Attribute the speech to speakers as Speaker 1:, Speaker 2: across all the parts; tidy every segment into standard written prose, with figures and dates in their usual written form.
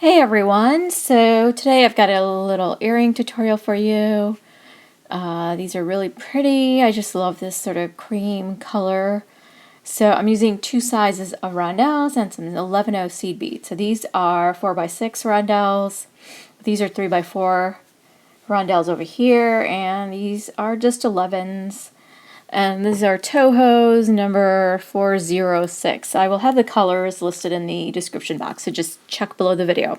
Speaker 1: Hey everyone, so today I've got a little earring tutorial for you. These are really pretty. I just love this sort of cream color. So I'm using two sizes of rondelles and some 11-0 seed beads. So these are 4x6 rondelles. These are 3x4 rondelles over here, and these are just 11s. And these are Toho's number 406. I will have the colors listed in the description box, so just check below the video.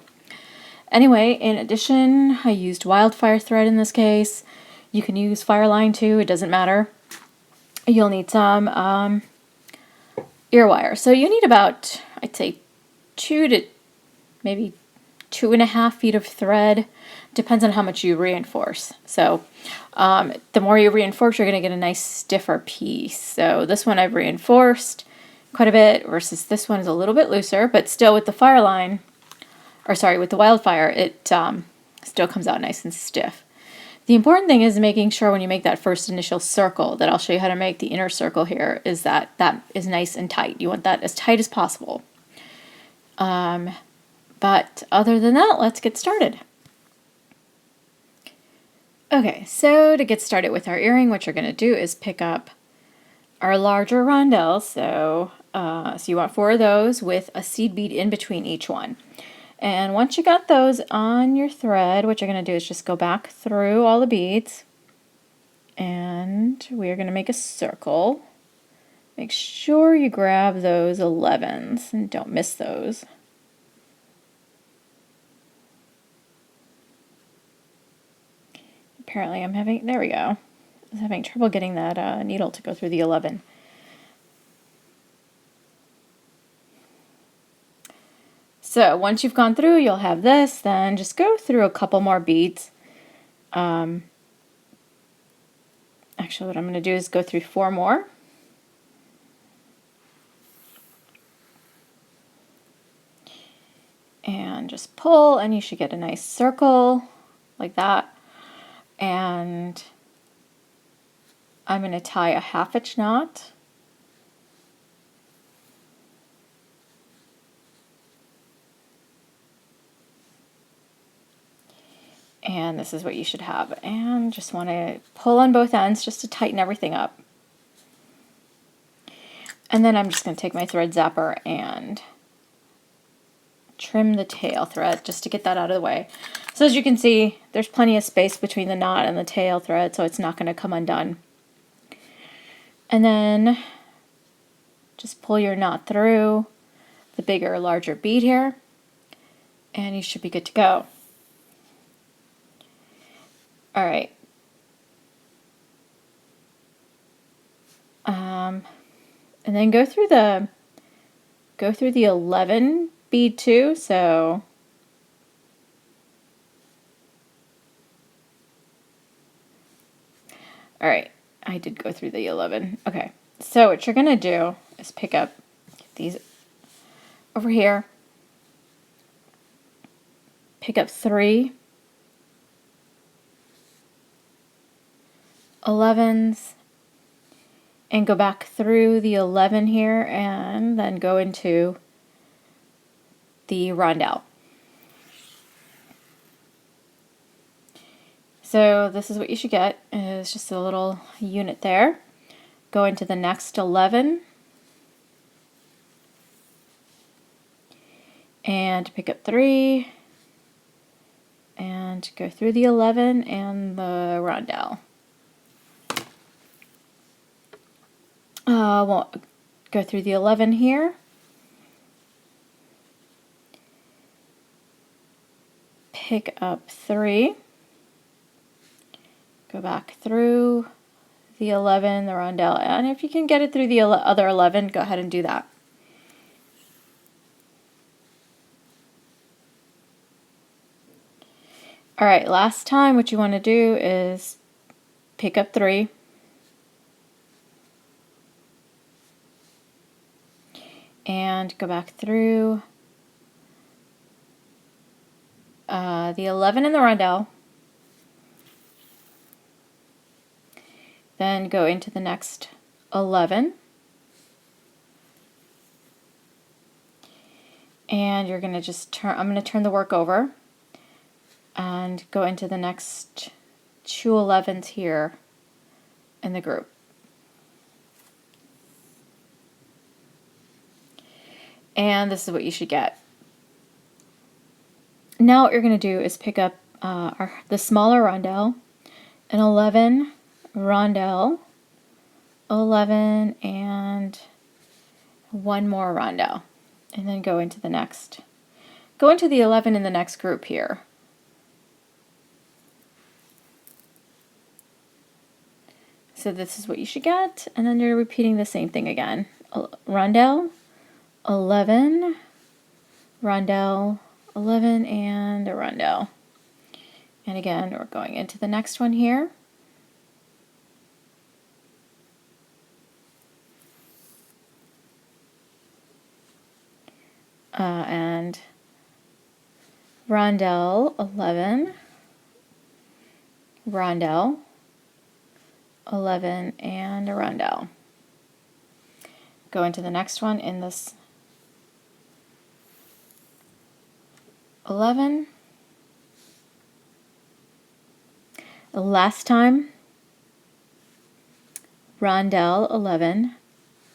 Speaker 1: Anyway, in addition, I used Wildfire thread in this case. You can use Fireline too, it doesn't matter. You'll need some ear wire. So you need about, I'd say, 2 to maybe 2.5 feet of thread. Depends on how much you reinforce. So the more you reinforce, you're going to get a nice stiffer piece. So this one I've reinforced quite a bit versus this one is a little bit looser, but still with the Fireline, or sorry, with the Wildfire, it still comes out nice and stiff. The important thing is making sure when you make that first initial circle, that I'll show you how to make the inner circle here, is that is nice and tight. You want that as tight as possible. But other than that, let's get started. Okay, so to get started with our earring, what you're going to do is pick up our larger rondelles. So you want 4 of those with a seed bead in between each one. And once you got those on your thread, what you're going to do is just go back through all the beads, and we're going to make a circle. Make sure you grab those 11s and don't miss those. Apparently I'm having, there we go. I was having trouble getting that needle to go through the 11. So once you've gone through, you'll have this, then just go through a couple more beads. Actually, what I'm going to do is go through 4 more. And just pull, and you should get a nice circle like that. And I'm going to tie a 1/2 inch knot. And this is what you should have. And just want to pull on both ends just to tighten everything up. And then I'm just going to take my thread zapper and trim the tail thread just to get that out of the way. So as you can see, there's plenty of space between the knot and the tail thread, so it's not going to come undone. And then just pull your knot through the bigger or larger bead here, and you should be good to go. All right. And then go through the 11 bead too. So all right, I did go through the 11. Okay, so what you're gonna do is pick up these over here. Pick up 3 11s and go back through the 11 here, and then go into the rondelle. So this is what you should get, is just a little unit there. Go into the next 11 and pick up 3 and go through the 11 and the rondelle. We'll go through the 11 here. Pick up 3. Go back through the 11, the rondelle, and if you can get it through the other 11, go ahead and do that. All right, last time what you want to do is pick up 3. And go back through the 11 in the rondelle. Then go into the next 11. And you're going to just turn, I'm going to turn the work over and go into the next 2 11s here in the group. And this is what you should get. Now what you're going to do is pick up the smaller rondelle, an 11 rondelle, 11, and one more rondelle, and then go into the next. Go into the 11 in the next group here. So this is what you should get, and then you're repeating the same thing again. Rondelle, 11, rondelle, 11, and a rondelle. And again, we're going into the next one here. And rondelle, 11, rondelle, 11, and a rondelle. Go into the next one in this 11. Last time, rondelle, 11,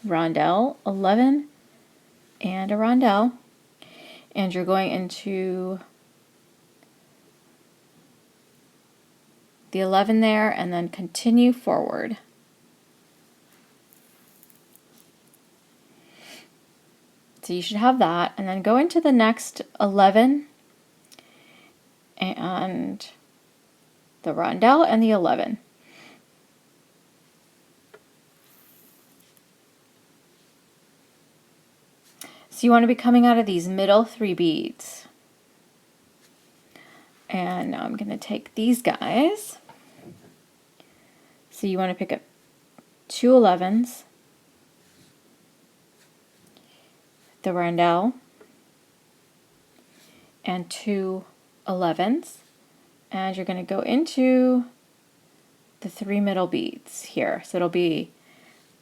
Speaker 1: rondelle, 11, and a rondelle. And you're going into the 11 there and then continue forward. So you should have that, and then go into the next 11 and the rondelle and the 11. So you want to be coming out of these middle 3 beads. And now I'm going to take these guys. So you want to pick up 2 11s, the rondelle, and 2 11s, and you're going to go into the 3 middle beads here. So it'll be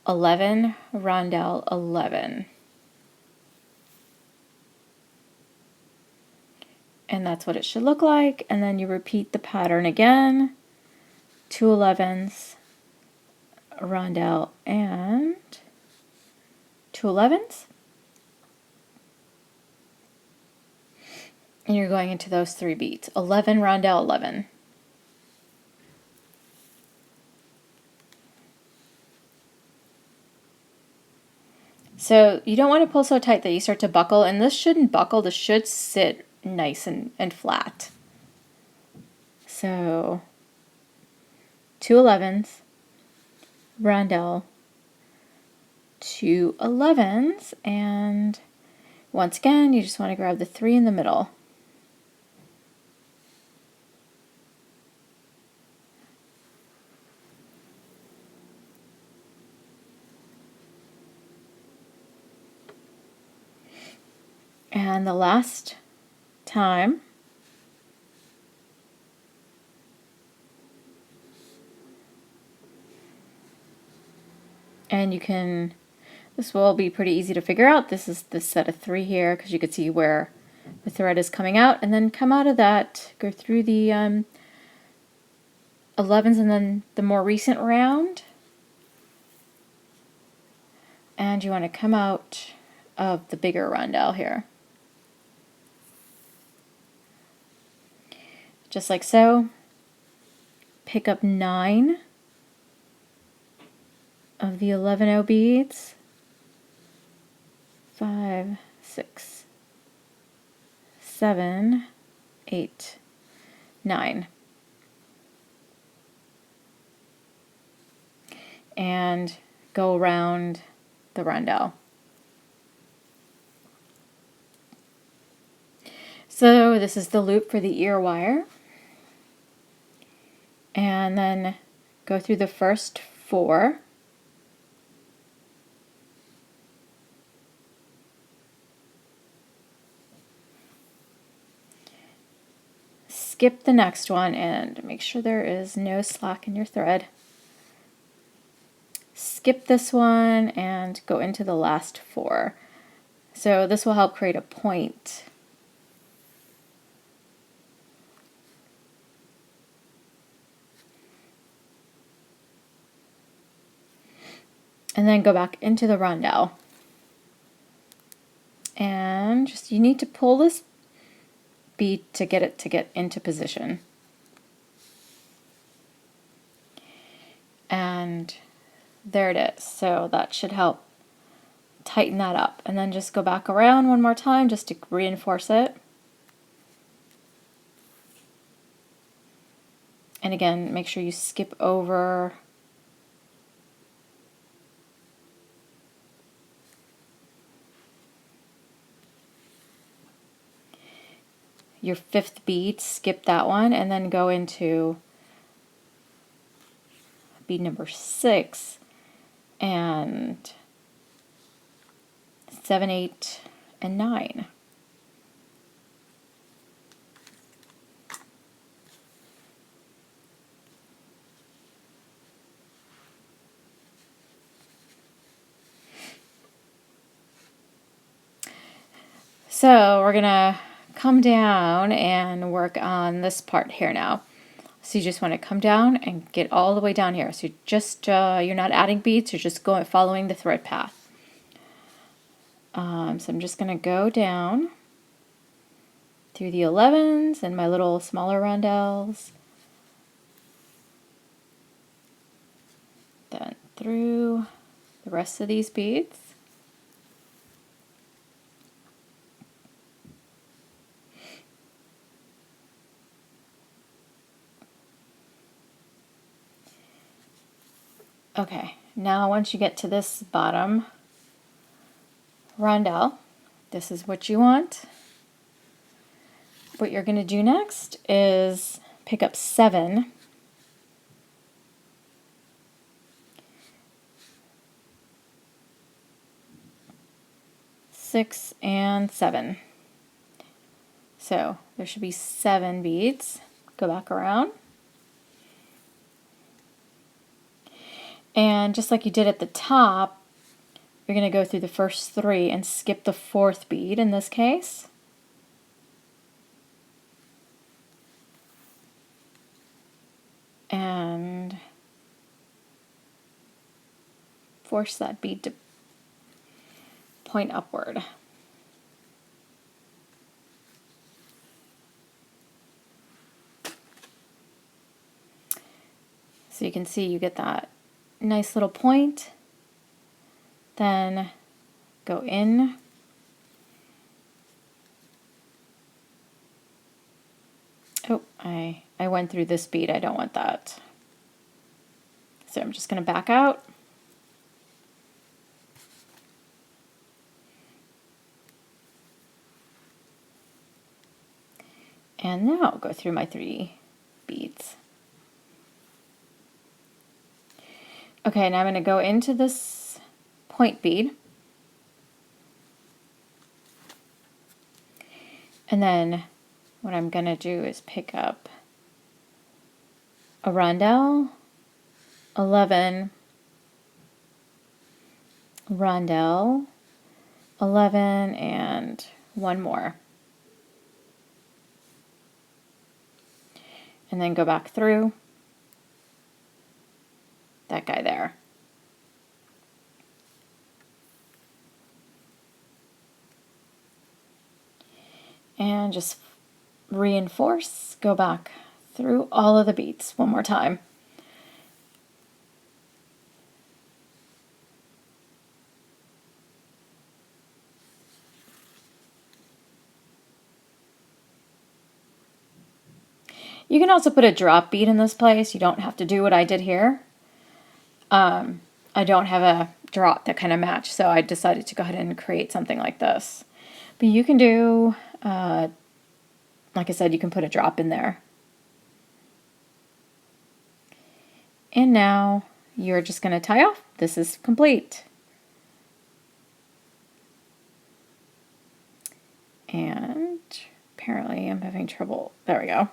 Speaker 1: 11, rondelle, 11. And that's what it should look like. And then you repeat the pattern again. 2 11s, rondelle, and 2 11s. And you're going into those 3 beads. 11, rondelle, 11. So you don't want to pull so tight that you start to buckle, and this shouldn't buckle, this should sit nice and flat. So 2 11s, rondelle, 2 11s, and once again you just want to grab the 3 in the middle. And the last time, and you can, this will be pretty easy to figure out. This is the set of 3 here, because you can see where the thread is coming out, and then come out of that, go through the 11s and then the more recent round, and you want to come out of the bigger rondelle here. Just like so. Pick up 9 of the 11O beads. 5, 6, 7, 8, 9. And go around the rondelle. So this is the loop for the ear wire. And then go through the first 4. Skip the next one and make sure there is no slack in your thread. Skip this one and go into the last 4. So this will help create a point. And then go back into the rondelle. And just, you need to pull this bead to get it to get into position. And there it is. So that should help tighten that up. And then just go back around one more time just to reinforce it. And again, make sure you skip over your 5th bead, skip that one, and then go into bead number 6 and 7, 8, and 9. So we're gonna come down and work on this part here now. So you just want to come down and get all the way down here. So you're not adding beads, you're just following the thread path. So I'm just gonna go down through the 11s and my little smaller rondelles, then through the rest of these beads. Okay, now once you get to this bottom rondelle, this is what you want. What you're going to do next is pick up 7, six, and 7. So there should be 7 beads. Go back around. And just like you did at the top, you're going to go through the first 3 and skip the 4th bead in this case. And force that bead to point upward. So you can see you get that nice little point. Then go in. Oh, I went through this bead. I don't want that. So I'm just going to back out. And now I'll go through my 3 beads. Okay, now I'm going to go into this point bead. And then what I'm going to do is pick up a rondelle, 11, rondelle, 11, and 1 more. And then go back through that guy there. And just reinforce, go back through all of the beads one more time. You can also put a drop bead in this place. You don't have to do what I did here. I don't have a drop that kind of match, so I decided to go ahead and create something like this. But you can do, like I said, you can put a drop in there. And now you're just going to tie off. This is complete. And apparently I'm having trouble. There we go.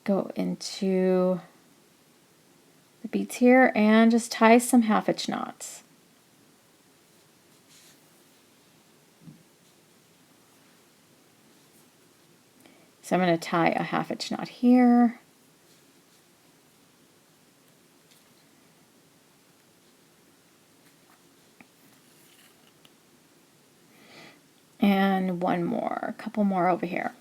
Speaker 1: Go into the beads here and just tie some half-inch knots. So I'm going to tie a half-inch knot here. And one more, a couple more over here.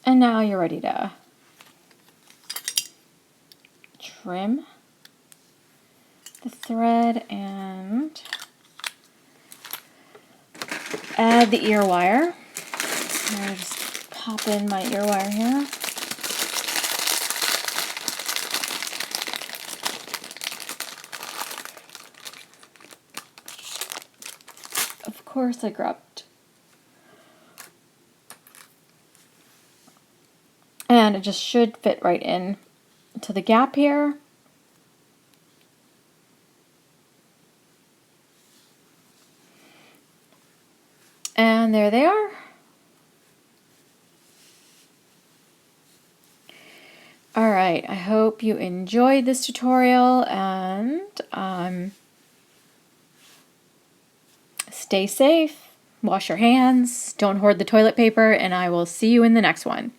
Speaker 1: And now you're ready to trim the thread and add the ear wire. I'll just pop in my ear wire here. Of course I grabbed. And it just should fit right in to the gap here. And there they are. Alright, I hope you enjoyed this tutorial and stay safe, wash your hands, don't hoard the toilet paper, and I will see you in the next one.